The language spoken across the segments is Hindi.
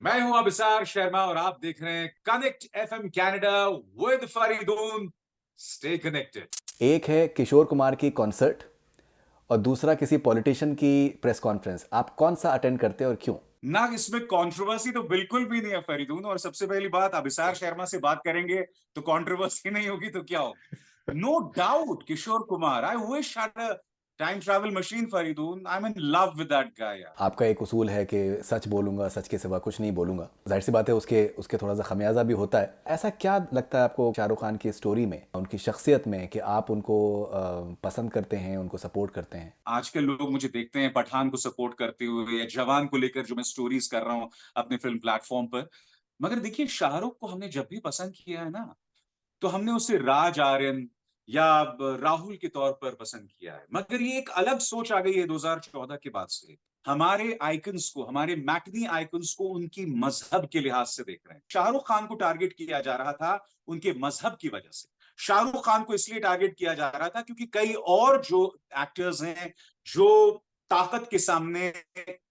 मैं हूं अभिसार शर्मा और आप देख रहे हैं connect FM Canada with Faridoon. Stay connected. एक है किशोर कुमार की कॉन्सर्ट और दूसरा किसी पॉलिटिशियन की प्रेस कॉन्फ्रेंस। आप कौन सा अटेंड करते हैं और क्यों? ना इसमें कंट्रोवर्सी तो बिल्कुल भी नहीं है फरीदून, और सबसे पहली बात, अभिसार शर्मा से बात करेंगे तो कंट्रोवर्सी नहीं होगी तो क्या होगी। No doubt Kishore Kumar, I wish had a time travel machine Faridoon. I am in love with that guy यार। आपका एक उसूल है कि सच बोलूंगा, सच के सिवा कुछ नहीं बोलूंगा। जाहिर सी बात है, उसके उसके थोड़ा सा खमियाजा भी होता है। ऐसा क्या लगता है आपको शाहरुख खान की स्टोरी में, उनकी शख्सियत में, कि आप उनको पसंद करते हैं, उनको सपोर्ट करते हैं? आजकल लोग मुझे देखते हैं पठान को सपोर्ट करते हुए या जवान को लेकर जो मैं स्टोरीज कर रहा हूँ अपने फिल्म प्लेटफॉर्म पर। मगर देखिए, शाहरुख को हमने जब भी पसंद किया है ना, तो हमने उसे राज आर्यन या राहुल के तौर पर पसंद किया है। मगर ये एक अलग सोच आ गई है 2014 के बाद से। हमारे आइकन्स को, हमारे मैटनी आइकन्स को उनकी मजहब के लिहाज से देख रहे हैं। शाहरुख खान को टारगेट किया जा रहा था उनके मजहब की वजह से। शाहरुख खान को इसलिए टारगेट किया जा रहा था क्योंकि कई और जो एक्टर्स हैं, जो ताकत के सामने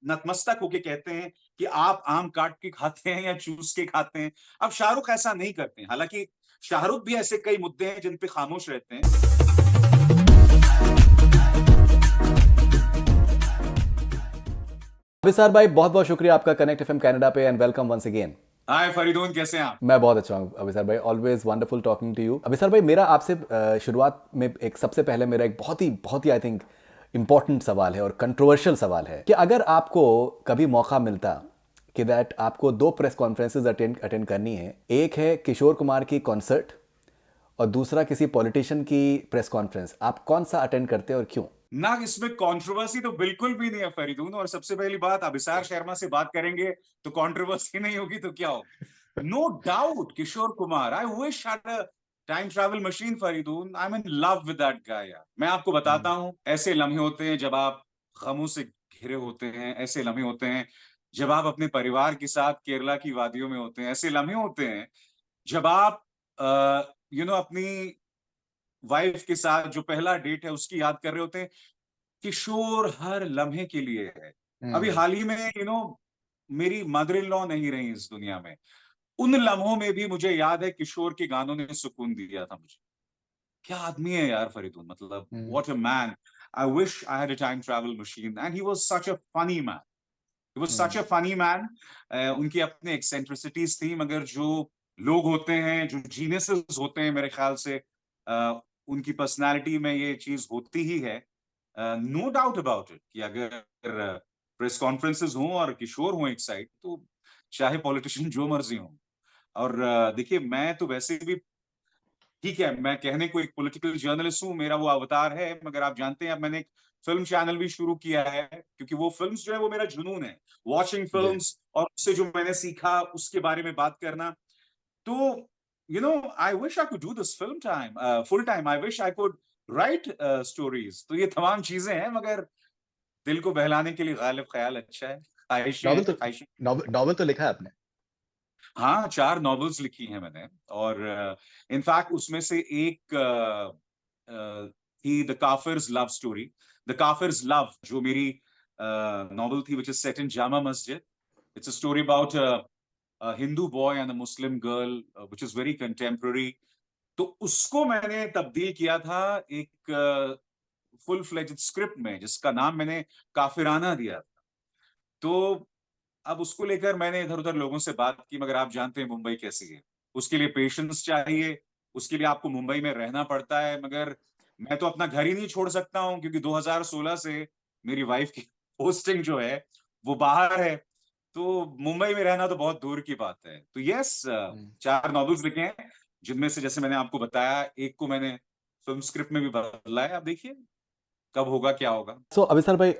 नतमस्तक होके कहते हैं कि आप आम काट के खाते हैं या चूस के खाते हैं। अब शाहरुख ऐसा नहीं करते हैं। हालांकि शाहरुख भी ऐसे कई मुद्दे हैं जिन पे खामोश रहते हैं। अभिसार भाई, बहुत बहुत शुक्रिया आपका कनेक्ट एफएम कनाडा पे, and welcome once again. Hi Faridoon, कैसे हैं आप? मैं बहुत अच्छा हूँ अभिसार भाई, always wonderful talking to you. Abhisar भाई, मेरा आपसे शुरुआत में एक सबसे पहले मेरा एक बहुत ही आई थिंक इंपॉर्टेंट सवाल है और कंट्रोवर्शियल सवाल है कि अगर आपको कभी मौका मिलता कि दैट आपको दो प्रेस कॉन्फ्रेंसेज अटेंड अटेंड करनी है, एक है किशोर कुमार की कॉन्सर्ट और दूसरा किसी पॉलिटिशियन की प्रेस कॉन्फ्रेंस, आप कौन सा अटेंड करते हैं और क्यों? ना इसमें कंट्रोवर्सी तो बिल्कुल भी नहीं है फरीदून, और सबसे पहली बात, अभिसार शर्मा से बात करेंगे तो कंट्रोवर्सी नहीं होगी तो क्या होगी। No doubt Kishore Kumar, I wish had a time travel machine Faridoon. I am in love with that guy यार। मैं आपको बताता हूं, ऐसे लम्हे होते हैं जब आप गमों से घिरे होते हैं। ऐसे लम्हे होते हैं जब आप अपने परिवार के साथ केरला की वादियों में होते हैं। ऐसे लम्हे होते हैं जब आप अपनी वाइफ के साथ जो पहला डेट है उसकी याद कर रहे होते हैं। किशोर हर लम्हे के लिए है। अभी हम्म। हाल ही में मेरी मदर इन लॉ नहीं रही इस दुनिया में। उन लम्हों में भी मुझे याद है किशोर के गानों ने सुकून दिया था मुझे। क्या आदमी है यार फरीदून, मतलब hmm. What a man. I wish I had a time travel machine and he was such a funny man. He was such hmm. A funny man. उनकी अपने एक्सेंट्रिसिटीज थी, मगर जो लोग होते हैं, जो जीनियसेस होते हैं, मेरे ख्याल से उनकी पर्सनालिटी में ये चीज होती ही है। नो डाउट अबाउट इट कि अगर प्रेस कॉन्फ्रेंसेस हों और किशोर हों एक साइड, तो चाहे पॉलिटिशियन जो मर्जी हो। और देखिए, मैं तो वैसे भी ठीक है, मैं कहने को एक पॉलिटिकल जर्नलिस्ट हूँ, मेरा वो अवतार है। मगर आप जानते हैं, अब मैंने एक फिल्म चैनल भी शुरू किया है, क्योंकि वो फिल्म्स जो है वो मेरा जुनून है। वॉचिंग जी। फिल्म्स और उससे जो मैंने सीखा उसके बारे में बात करना। तो आई wish I could do this film time full time. I wish I could write stories. तो ये तमाम चीजें हैं, मगर दिल को बहलाने के लिए गालिब ख्याल अच्छा है। ख्वाहिशें नॉवल हैं, तो ख्वाहिशें। नॉवल तो लिखा है आपने? हाँ, 4 नॉवेल्स लिखी हैं मैंने। और इनफैक्ट उसमें से एक थी the Kafir's love story. The Kafir's love जो मेरी नॉवेल थी, which is set in Jama Masjid. It's a story about a Hindu boy and a Muslim girl, which is very contemporary. तो उसको मैंने तब्दील किया था एक फुल फ्लेज्ड स्क्रिप्ट में, जिसका नाम मैंने काफिराना दिया था। तो अब उसको लेकर मैंने इधर-उधर लोगों से बात की, मगर आप जानते हैं मुंबई कैसी है। उसके लिए पेशेंस चाहिए, उसके लिए आपको मुंबई में रहना पड़ता है। मगर मैं तो अपना घर ही नहीं छोड़ सकता हूँ, क्योंकि 2016 से मेरी वाइफ की पोस्टिंग जो है, वो बाहर है। तो मुंबई में रहना तो बहुत दूर की बात है। तो यस, 4 नॉवेल्स लिखे हैं, जिनमें से जैसे मैंने आपको बताया, एक को मैंने फ़िल्म स्क्रिप्ट में भी बदला है। अब देखिए, कब होगा, क्या होगा। सो अभिसर भाई,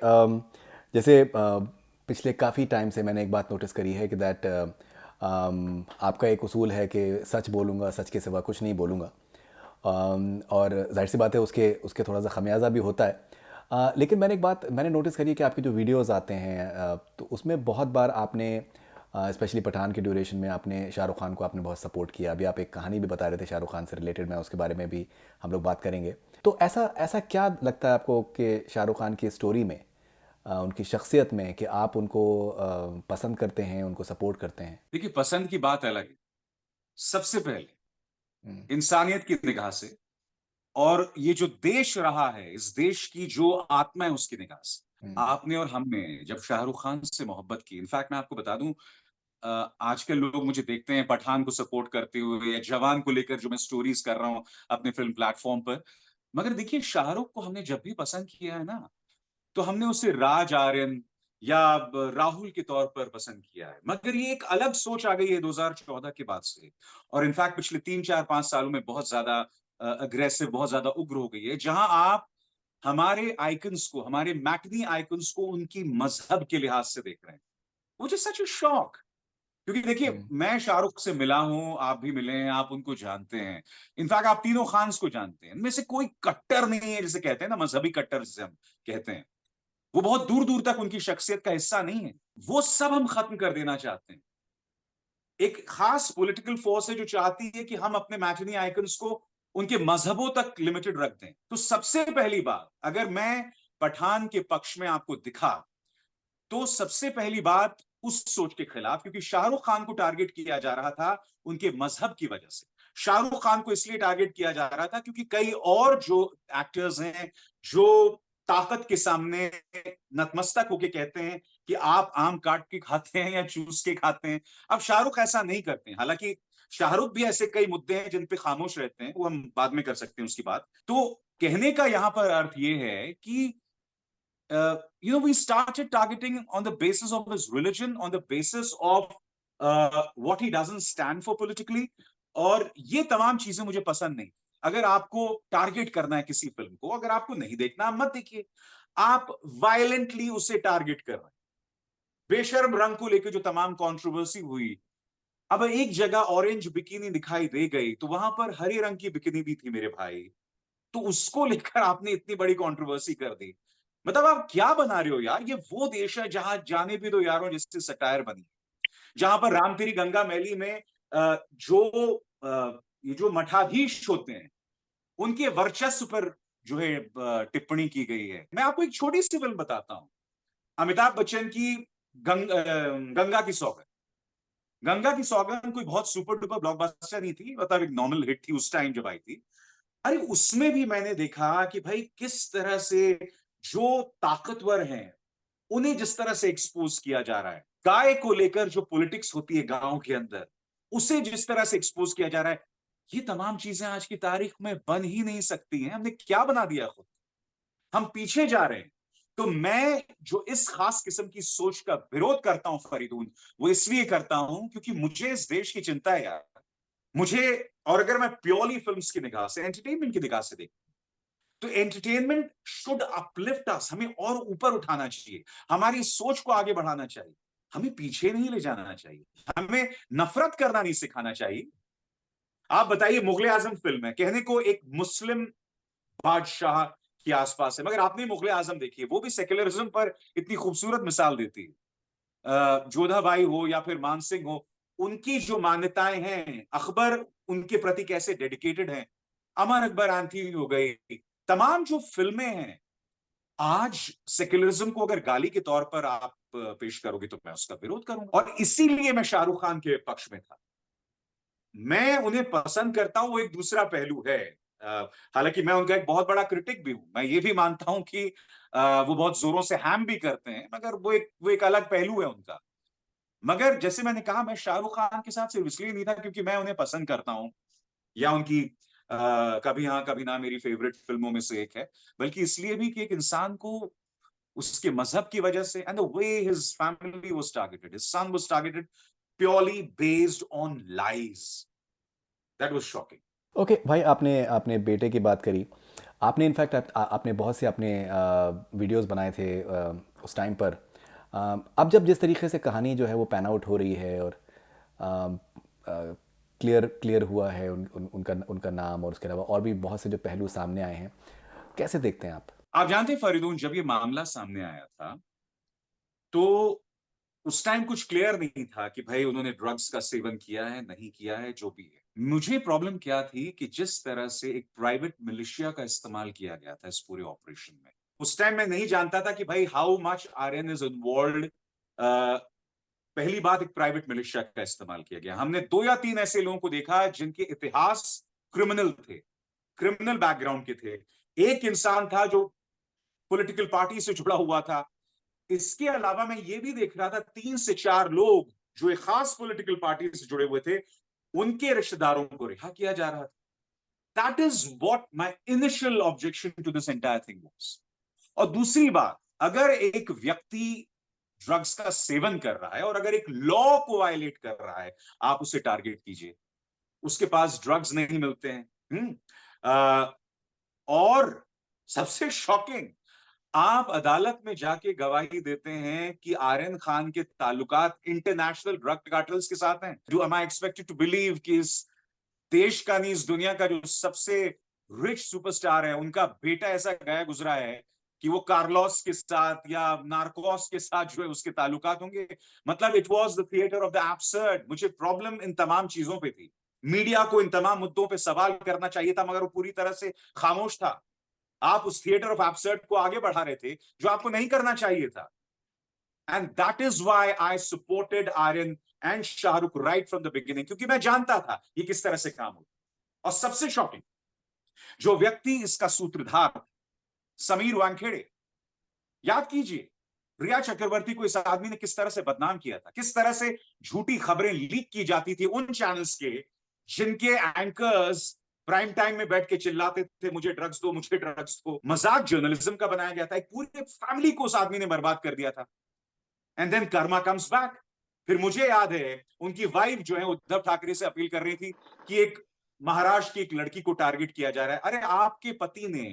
जैसे पिछले काफ़ी टाइम से मैंने एक बात नोटिस करी है कि दैट आपका एक उसूल है कि सच बोलूँगा, सच के सिवा कुछ नहीं बोलूँगा। और जाहिर सी बात है, उसके उसके थोड़ा सा खमियाजा भी होता है। लेकिन मैंने एक बात मैंने नोटिस करी कि आपके जो वीडियोस आते हैं, तो उसमें बहुत बार आपने, स्पेशली पठान के ड्यूरेशन में, आपने शाहरुख खान को आपने बहुत सपोर्ट किया। अभी आप एक कहानी भी बता रहे थे शाहरुख खान से रिलेटेड, मैं उसके बारे में भी हम लोग बात करेंगे। तो ऐसा ऐसा क्या लगता है आपको कि शाहरुख खान की स्टोरी में उनकी शख्सियत में कि आप उनको पसंद करते हैं, उनको सपोर्ट करते हैं? देखिए, पसंद की बात अलग है। सबसे पहले हुँ, इंसानियत की निगाह से, और ये जो देश रहा है, इस देश की जो आत्मा है उसकी निगाह से। हुँ, आपने और हमने जब शाहरुख खान से मोहब्बत की, इनफैक्ट मैं आपको बता दूँ, आजकल लोग मुझे देखते हैं पठान को सपोर्ट करते हुए या जवान को लेकर जो मैं स्टोरीज़ कर रहा हूँ अपने फ़िल्म प्लेटफ़ॉर्म पर। मगर देखिए, शाहरुख को हमने जब भी पसंद किया है ना, तो हमने उसे राज आर्यन या राहुल के तौर पर पसंद किया है। मगर ये एक अलग सोच आ गई है 2014 के बाद से, और इनफैक्ट पिछले 3, 4, 5 सालों में बहुत ज़्यादा अग्रेसिव, बहुत ज़्यादा उग्र हो गई है, जहाँ आप हमारे आइकन्स को, हमारे मैटिनी आइकन्स को उनकी मज़हब के लिहाज से देख रहे हैं। Which is such a shock. क्योंकि देखिए, हुँ, मैं शाहरुख से मिला हूँ, आप भी मिले हैं, आप उनको जानते हैं। इनफैक्ट आप तीनों खान्स को जानते हैं। इनमें से कोई कट्टर नहीं है, जिसे कहते हैं ना मज़हबी कट्टर जिसे हम कहते हैं। वो बहुत दूर-दूर तक उनकी शख्सियत का हिस्सा नहीं है। वो सब हम खत्म कर देना चाहते हैं। एक खास पॉलिटिकल फोर्स है जो चाहती है कि हम अपने मैटिनी आइकन्स को उनके मज़हबों तक लिमिटेड रख दें। तो सबसे पहली बात, अगर मैं पठान के पक्ष में आपको दिखा, तो सबसे पहली बात उस सोच के खिलाफ, क्योंकि शाहरुख खान को टारगेट किया जा रहा था उनके मज़हब की वजह से। शाहरुख खान को इसलिए टारगेट किया जा रहा था क्योंकि कई और जो एक्टर्स हैं, जो ताकत के सामने नतमस्तक होके कहते हैं कि आप आम काट के खाते हैं या चूस के खाते हैं। अब शाहरुख ऐसा नहीं करते हैं। हालाँकि शाहरुख भी ऐसे कई मुद्दे हैं जिन पे खामोश रहते हैं, वो हम बाद में कर सकते हैं उसकी बात। तो कहने का यहाँ पर अर्थ ये है कि we started targeting on the basis of his religion, on the basis of what he doesn't stand for politically, और ये तमाम चीजें मुझे पसंद नहीं। अगर आपको टारगेट करना है किसी फिल्म को, अगर आपको नहीं देखना, आप मत देखिए। आप वायलेंटली उसे टारगेट कर रहे हैं। बेशर्म रंग को लेकर जो तमाम कंट्रोवर्सी हुई, अब एक जगह ऑरेंज बिकिनी दिखाई दे गई, तो वहां पर हरे रंग की बिकिनी भी थी मेरे भाई। तो उसको लेकर आपने इतनी बड़ी कंट्रोवर्सी कर दी। मतलब आप क्या बना रहे हो यार? ये वो देश है जहां जाने भी दो यारों जिससे सटायर बनी, जहां पर राम तेरी गंगा मैली में जो ये जो मठाधीश होते हैं, उनके वर्चस्व पर जो है टिप्पणी की गई है। मैं आपको एक छोटी सी फिल्म बताता हूँ, अमिताभ बच्चन की गंगा की सौगंध। गंगा की सौगंध कोई बहुत सुपर डुपर ब्लॉकबस्टर नहीं थी, मतलब एक नॉर्मल हिट थी उस टाइम जब आई थी। अरे उसमें भी मैंने देखा कि भाई किस तरह से जो ताकतवर हैं, उन्हें जिस तरह से एक्सपोज किया जा रहा है। गाय को लेकर जो पॉलिटिक्स होती है गाँव के अंदर, उसे जिस तरह से एक्सपोज किया जा रहा है, ये तमाम चीज़ें आज की तारीख में बन ही नहीं सकती हैं। हमने क्या बना दिया खुद? हम पीछे जा रहे हैं। तो मैं जो इस खास किस्म की सोच का विरोध करता हूँ फरीदून, वो इसलिए करता हूँ क्योंकि मुझे इस देश की चिंता है यार। मुझे, और अगर मैं प्योरली फ़िल्म्स की निगाह से, एंटरटेनमेंट की निगाह से देखूँ, तो एंटरटेनमेंट शुड अपलिफ्ट अस, हमें और ऊपर उठाना चाहिए, हमारी सोच को आगे बढ़ाना चाहिए, हमें पीछे नहीं ले जाना चाहिए, हमें नफरत करना नहीं सिखाना चाहिए। आप बताइए, मुगले आजम फिल्म है, कहने को एक मुस्लिम बादशाह के आसपास है, मगर आपने मुगले आजम देखी है, वो भी सेक्युलरिज्म पर इतनी खूबसूरत मिसाल देती है। जोधाबाई हो या फिर मानसिंह हो, उनकी जो मान्यताएं हैं, अकबर उनके प्रति कैसे डेडिकेटेड हैं, अमर अकबर आंधी हो गई, तमाम जो फिल्में हैं, आज सेक्युलरिज्म को अगर गाली के तौर पर आप पेश करोगे तो मैं उसका विरोध करूंगा, और इसीलिए मैं शाहरुख खान के पक्ष में था। मैं उन्हें पसंद करता हूं, वो एक दूसरा पहलू है। हालांकि मैं उनका एक बहुत बड़ा क्रिटिक भी हूं, मैं ये भी मानता हूं कि वो बहुत जोरों से हैम भी करते हैं, मगर वो एक अलग पहलू है उनका। मगर जैसे मैंने कहा, मैं शाहरुख खान के साथ सिर्फ इसलिए नहीं था क्योंकि मैं उन्हें पसंद करता हूँ, या उनकी कभी हाँ कभी ना मेरी फेवरेट फिल्मों में से एक है, बल्कि इसलिए भी कि एक इंसान को उसके मजहब की वजह से, and the way his family was targeted, his son was targeted purely based on lies, that was shocking. Okay भाई, आपने अपने बेटे की बात करी। आपने इनफैक्ट आपने बहुत से अपने वीडियोस बनाए थे उस टाइम पर। अब जब जिस तरीके से कहानी जो है वो पैन आउट हो रही है और क्लियर क्लियर हुआ है उनका उनका नाम, और उसके अलावा और भी बहुत से जो पहलू सामने आए हैं, कैसे देखते हैं आप? आप जानते हैं फरीदून, जब ये मामला सामने आया था, तो उस टाइम कुछ क्लियर नहीं था कि भाई उन्होंने ड्रग्स का सेवन किया है, नहीं किया है, जो भी है। मुझे प्रॉब्लम क्या थी कि जिस तरह से एक प्राइवेट मिलिशिया का इस्तेमाल किया गया था इस पूरे ऑपरेशन में, उस टाइम मैं नहीं जानता था कि भाई how much Aryan is involve. पहली बात, एक प्राइवेट मिलिशिया का इस्तेमाल किया गया। हमने 2 या 3 ऐसे लोगों को देखा जिनके इतिहास क्रिमिनल थे, क्रिमिनल बैकग्राउंड के थे। एक इंसान था जो पॉलिटिकल पार्टी से जुड़ा हुआ था। इसके अलावा मैं ये भी देख रहा था 3 से 4 लोग जो एक खास पॉलिटिकल पार्टी से जुड़े हुए थे, उनके रिश्तेदारों को रिहा किया जा रहा था। That is what my initial objection to this entire thing was. और दूसरी बात, अगर एक व्यक्ति ड्रग्स का सेवन कर रहा है और अगर एक लॉ को वायलेट कर रहा है, आप उसे टारगेट कीजिए। उसके पास ड्रग्स नहीं मिलते हैं। और सबसे शॉकिंग, आप अदालत में जाके गवाही देते हैं कि आर्यन खान के ताल्लुकात इंटरनेशनल ड्रग कार्टल्स के साथ हैं। Do am I expected to believe कि इस देश का नहीं, इस दुनिया का जो सबसे रिच सुपरस्टार है, उनका बेटा ऐसा गया गुजरा है कि वो कार्लोस के साथ या नार्कोस के साथ जो है उसके ताल्लुकात होंगे? मतलब it was the theatre of the absurd. मुझे प्रॉब्लम इन तमाम चीजों पे थी। मीडिया को इन तमाम मुद्दों पे सवाल करना चाहिए था, मगर वो पूरी तरह से खामोश था। आप उस थिएटर ऑफ एब्सर्ड को आगे बढ़ा रहे थे जो आपको नहीं करना चाहिए था। And that is why I supported Aryan and Shahrukh right from the beginning, क्योंकि मैं जानता था ये किस तरह से काम होगा। और सबसे शॉकिंग, जो व्यक्ति इसका सूत्रधार, समीर वानखेड़े, याद कीजिए रिया चक्रवर्ती को इस आदमी ने किस तरह से बदनाम किया था, किस तरह से झूठी खबरें लीक की जाती थी उन चैनल्स के जिनके एंकर्स प्राइम टाइम में बैठ के चिल्लाते थे मुझे ड्रग्स दो, मुझे ड्रग्स दो। मजाक जर्नलिज्म का बनाया गया था। एक पूरे फैमिली को उस आदमी ने बर्बाद कर दिया था। And then karma comes back. फिर मुझे याद है उनकी वाइफ जो है उद्धव ठाकरे से अपील कर रही थी कि एक महाराष्ट्र की एक लड़की को टारगेट किया जा रहा है। अरे आपके पति ने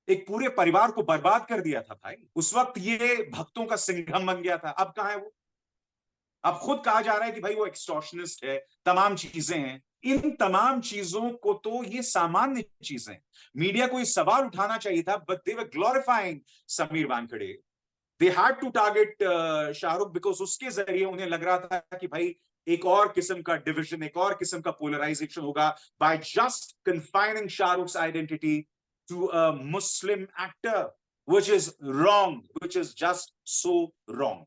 एक पूरे परिवार को बर्बाद कर दिया था भाई। उस वक्त ये भक्तों का सिंघम बन गया था। अब कहां है वो? अब खुद कहा जा रहा है कि भाई वो एक्सटॉर्शनिस्ट है, तमाम चीजें हैं। इन तमाम चीजों को तो ये सामान्य चीजें, मीडिया को ये सवाल उठाना चाहिए था, but they were glorifying Sameer Wankhede. They had to target Shahrukh because उसके जरिए उन्हें लग रहा था कि भाई एक और किस्म का डिविजन, एक और किस्म का पोलराइजेशन होगा by just confining Shahrukh's identity to a Muslim actor, which is wrong, which is just so wrong.